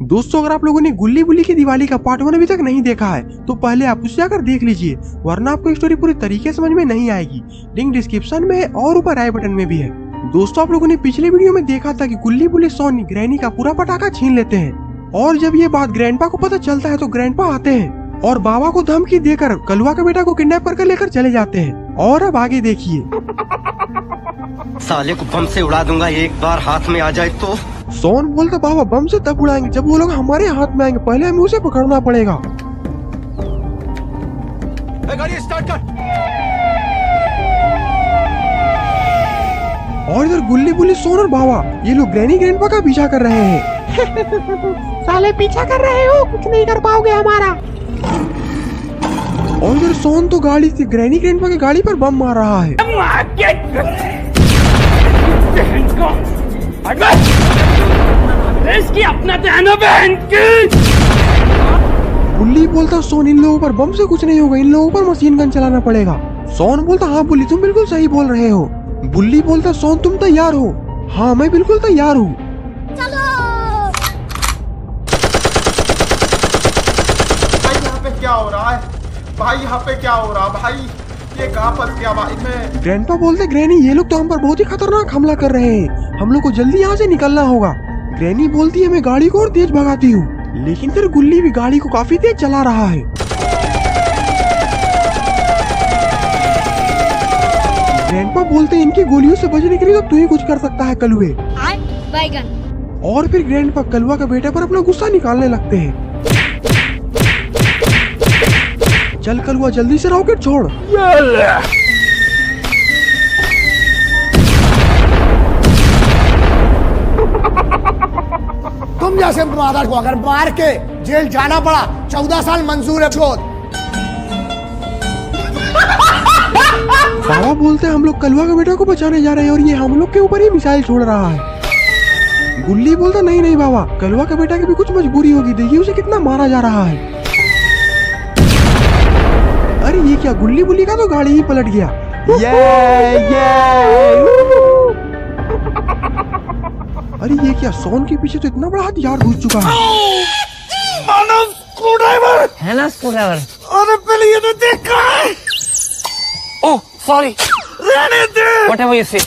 दोस्तों अगर आप लोगों ने गुल्ली बुल्ली की दिवाली का पार्ट 1 अभी तक नहीं देखा है तो पहले आप उसे जाकर देख लीजिए, वरना आपको स्टोरी पूरी तरीके समझ में नहीं आएगी। लिंक डिस्क्रिप्शन में है और ऊपर आई बटन में भी है। दोस्तों आप लोगों ने पिछले वीडियो में देखा था कि गुल्ली बुल्ली सोनी ग्रैनी का पूरा पटाखा छीन लेते हैं और जब ये बात ग्रैंडपा को पता चलता है तो ग्रैंडपा आते हैं और बाबा को धमकी देकर कलवा का बेटा को किडनैप करके लेकर चले जाते हैं। और अब आगे देखिए। साले को बम से उड़ा दूंगा, एक बार हाथ में आ जाए तो। सोन बोलता बाबा बम से तब उड़ाएंगे जब वो लोग हमारे हाथ में आएंगे, पहले हमें उसे पकड़ना पड़ेगा। गाड़ी स्टार्ट कर। और इधर गुल्ली बुल्ली सोन और बाबा ये लोग ग्रैनी ग्रैंडपा का पीछा कर रहे हैं। साले पीछा कर रहे हो, कुछ नहीं कर पाओगे हमारा। और इधर सोन तो गाड़ी से ग्रैनी ग्रैंडपा की गाड़ी पर बम मार रहा है। इसकी अपना बहन की। बुल्ली बोलता सोन इन लोगों पर बम से कुछ नहीं होगा, इन लोगों पर मशीन गन चलाना पड़ेगा। सोन बोलता हाँ बुल्ली तुम बिल्कुल सही बोल रहे हो। बुल्ली बोलता सोन तुम तैयार हो? हाँ मैं बिल्कुल तैयार हूँ। भाई यहाँ पे क्या हो रहा है? भाई यहाँ पे क्या हो रहा भाई? ये कहाँ फंस गया भाई मैं? ग्रैंडपा बोलते ग्रैनी ये लोग तो हम पर बहुत ही खतरनाक हमला कर रहे हैं, हम लोग को जल्दी यहाँ से निकलना होगा। ग्रैनी बोलती है मैं गाड़ी को और तेज भगाती हूँ, लेकिन फिर गुल्ली भी गाड़ी को काफी तेज चला रहा है। ग्रैंडपा बोलते हैं इनकी गोलियों से बचने के लिए तो तू ही कुछ कर सकता है कलुए। और फिर ग्रैंडपा कलवा का बेटा पर अपना गुस्सा निकालने लगते हैं। चल कलवा जल्दी से रॉकेट छोड़। तुम जैसे मादर को अगर मार के जेल जाना पड़ा 14 साल मंजूर है। छोड़। बाबा बोलते हैं हम लोग कलवा का बेटा को बचाने जा रहे हैं और ये हम लोग के ऊपर ही मिसाइल छोड़ रहा है। गुल्ली बोलता नहीं नहीं बाबा कलवा का बेटा की भी कुछ मजबूरी होगी, देखिए उसे कितना मारा जा रहा है। अरे ये क्या, गुल्ली बुल्ली का तो गाड़ी ही पलट गया। अरे ये क्या, सोन के पीछे तो इतना बड़ा हथियार घुस चुका है। मानव स्क्रूड्राइवर है ना, स्क्रूड्राइवर। अरे पहले ये तो देखा है। ओह सॉरी, रहने दे। व्हाटएवर यू से।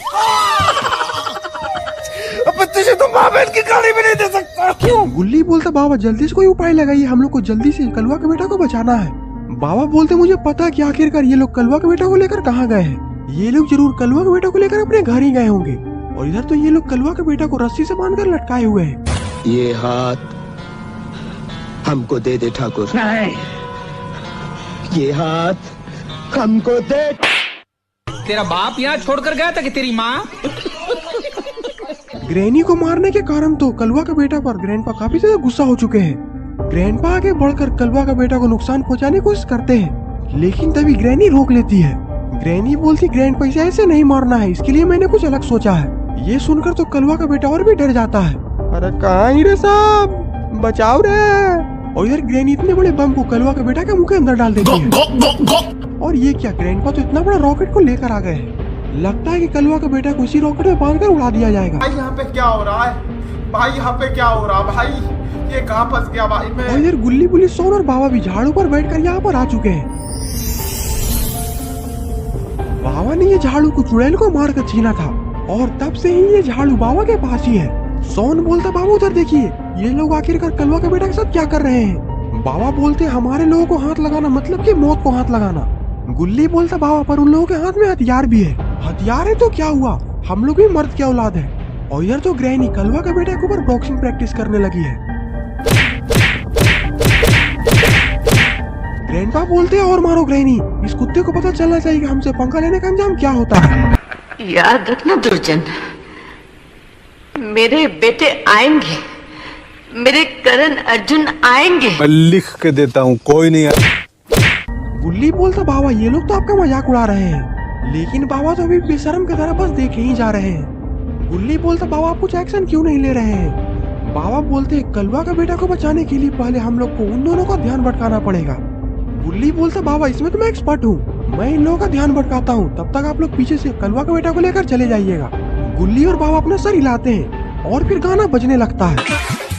अब तुझे तो माँ बहन की गाड़ी भी नहीं दे सकता। क्यों? गुल्ली बोलता बाबा जल्दी से कोई उपाय लगाइए, हम लोग को जल्दी से कलवा के बेटा को बचाना है। बाबा बोलते मुझे पता है कि आखिरकार ये लोग कलवा के बेटा को लेकर कहाँ गए हैं। ये लोग जरूर कलवा के बेटा को लेकर अपने घर ही गए होंगे। और इधर तो ये लोग कलवा के बेटा को रस्सी से बांधकर लटकाए हुए हैं। ये हाथ हमको दे दे ठाकुर। नहीं, ये हाथ हमको दे। तेरा बाप यहाँ छोड़कर गया था कि तेरी माँ? ग्रैनी को मारने के कारण तो कलवा का बेटा पर ग्रैंडपा काफी ज्यादा गुस्सा हो चुके हैं। ग्रैंडपा आगे बढ़कर कलवा का बेटा को नुकसान पहुंचाने की कोशिश करते हैं, लेकिन तभी ग्रैनी रोक लेती है। ग्रैनी बोलती ग्रैंडपा इसे ऐसे नहीं मारना है, इसके लिए मैंने कुछ अलग सोचा है। ये सुनकर तो कलवा का बेटा और भी डर जाता है। अरे कहाँ रे साहब, बचाओ रे। और इधर ग्रैनी इतने बड़े बम को कलवा का बेटा के मुंह के अंदर डाल देती है। और ये क्या, ग्रैंडपा तो इतना बड़ा रॉकेट को लेकर आ गए हैं। लगता है कि कलवा का बेटा को इसी रॉकेट में बांधकर उड़ा दिया जाएगा। भाई यहाँ पे क्या हो रहा है? भाई यहाँ पे क्या हो रहा है भाई? ये कहाँ फंस गया भाई मैं? और इधर गुल्ली बुल्ली सोन और बाबा भी झाड़ू पर बैठकर यहाँ पर आ चुके हैं। बाबा ने ये झाड़ू को चुड़ैल को मार कर छीना था और तब से ही ये झाड़ू बाबा के पास ही है। सोन बोलता बाबा उधर देखिए, ये लोग आखिरकार कलवा के बेटा के साथ क्या कर रहे हैं। बाबा बोलते हमारे लोगों को हाथ लगाना मतलब कि मौत को हाथ लगाना। गुल्ली बोलता बाबा पर उन लोगों के हाथ में हथियार भी है। हथियार है तो क्या हुआ, हम लोग भी मर्द की औलाद है। और इधर तो ग्रैनी कलवा के बेटे के ऊपर बॉक्सिंग प्रैक्टिस करने लगी है। ग्रैंडपा बोलते हैं और मारो ग्रैनी, इस कुत्ते को पता चलना चाहिए कि हमसे पंगा लेने का अंजाम क्या होता है। याद रखना दुर्जन, मेरे बेटे आएंगे, मेरे करण अर्जुन आएंगे। मैं लिख के देता हूँ, कोई नहीं। गुल्ली बोलता बाबा ये लोग तो आपका मजाक उड़ा रहे हैं, लेकिन बाबा तो अभी बेशरम की तरह बस देखे ही जा रहे हैं। गुल्ली बोलता बाबा आप कुछ एक्शन क्यों नहीं ले रहे हैं। बाबा बोलते कलवा का बेटा को बचाने के लिए पहले हम लोग को उन दोनों का ध्यान भटकाना पड़ेगा। गुल्ली बोलता बाबा इसमें तो मैं एक्सपर्ट हूँ, मैं इन लोगों का ध्यान भटकाता हूँ, तब तक आप लोग पीछे से कलवा का बेटा को लेकर चले जाइएगा। गुल्ली और बाबा अपना सर हिलाते हैं और फिर गाना बजने लगता है।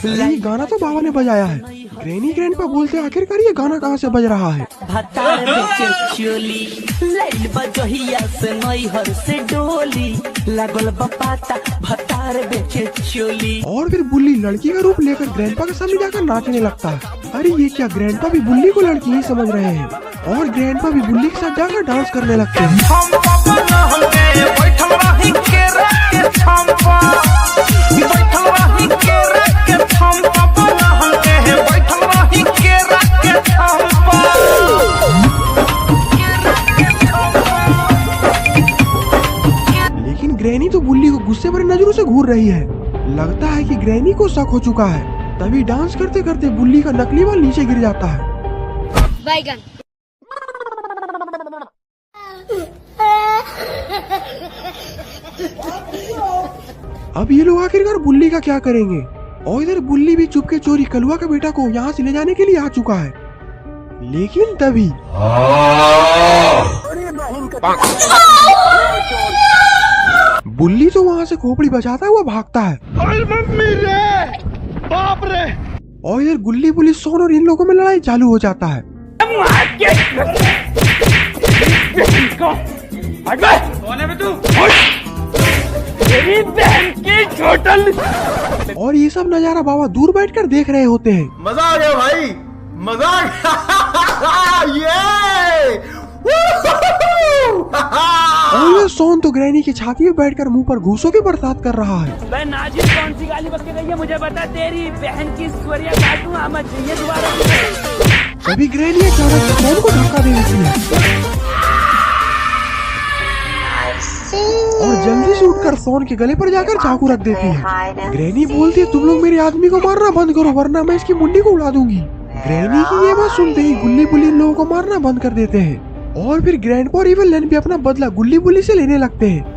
ये गाना तो बाबा ने बजाया है। ग्रैनी ग्रैंडपा बोलते आखिरकार ये गाना कहाँ से बज रहा है। भतार बेचे चोली लाइल बजहिया से नैहर से डोली लागल बपाता भतार बेचे चोली। और फिर बुल्ली लड़की का रूप लेकर ग्रैंडपा के सामने जाकर नाचने लगता है। अरे ये क्या, ग्रैंडपा भी बुल्ली को लड़की ही समझ रहे हैं और ग्रैंडपा भी बुल्ली के साथ जाकर डांस करने लगते हैं। लेकिन ग्रैनी तो बुल्ली को गुस्से भरी नजरों से घूर रही है। लगता है कि ग्रैनी को शक हो चुका है। तभी डांस करते करते बुल्ली का नकली बाल नीचे गिर जाता है। बैगन अब ये लोग आखिरकार बुल्ली का क्या करेंगे। और इधर बुल्ली भी चुपके चोरी कलुआ के बेटा को यहाँ से ले जाने के लिए आ चुका है। लेकिन तभी बुल्ली तो वहाँ से खोपड़ी बचाता हुआ भागता है। मम्मी रे, बाप रे। और इधर गुल्ली बुल्ली सोन और इन लोगों में लड़ाई चालू हो जाता है। और ये सब नजारा बाबा दूर बैठकर देख रहे होते हैं। मजा आ गया भाई, मजा आ गया। और ये सोन तो ग्रैनी की छाती में बैठकर मुंह पर घूसों की बरसात कर रहा है। मैं नाजिर कौन सी गाली बक के गई है मुझे बता, तेरी बहन की स्वरिया काटूं आमद चाहिए दोबारा। तभी ग्रैनी अचानक सोन को धक्का दे देती है और जल्दी से उठकर सोन के गले पर जाकर चाकू रख देती है। ग्रैनी बोलती है, तुम लोग मेरे आदमी को मारना बंद करो वरना मैं इसकी मुंडी को उड़ा दूंगी। ग्रैनी की ये बात सुनते ही गुल्ली बुल्ली इन लोगों को मारना बंद कर देते हैं। और फिर ग्रैंडपा और इवल लैन भी अपना बदला गुल्ली बुल्ली से लेने लगते हैं।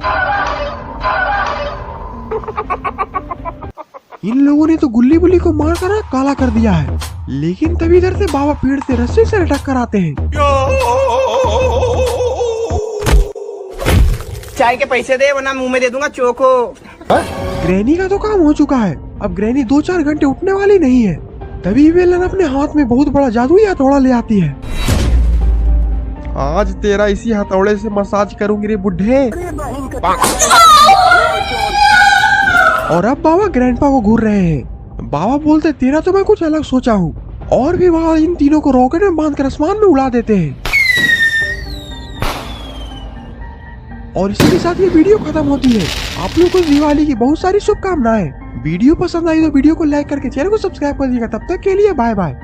इन लोगों ने तो गुल्ली बुल्ली को मार कर काला कर दिया है। लेकिन तभी इधर से बाबा पेड़ से रस्सी से लटक कर आते हैं। चाय के पैसे दे वरना मुंह में दे दूंगा चोको। ग्रैनी का तो काम हो चुका है। अब ग्रैनी 2-4 घंटे उठने वाली नहीं है। तभी वेलन अपने हाथ में बहुत बड़ा जादुई हथौड़ा ले आती है। आज तेरा इसी हथौड़े से मसाज करूंगी रे बुढ़े। और अब बाबा ग्रैंडपा को घूर रहे हैं। बाबा बोलते, तेरा तो मैं कुछ अलग सोचा हूँ। और भी बाबा इन तीनों को रॉकेट में बांधकर आसमान में उड़ा देते हैं। और इसी के साथ ये वीडियो खत्म होती है। आप लोगों को दिवाली की बहुत सारी शुभकामनाएं। वीडियो पसंद आई तो वीडियो को लाइक करके चैनल को सब्सक्राइब कर दीजिएगा। तब तक के लिए बाय बाय।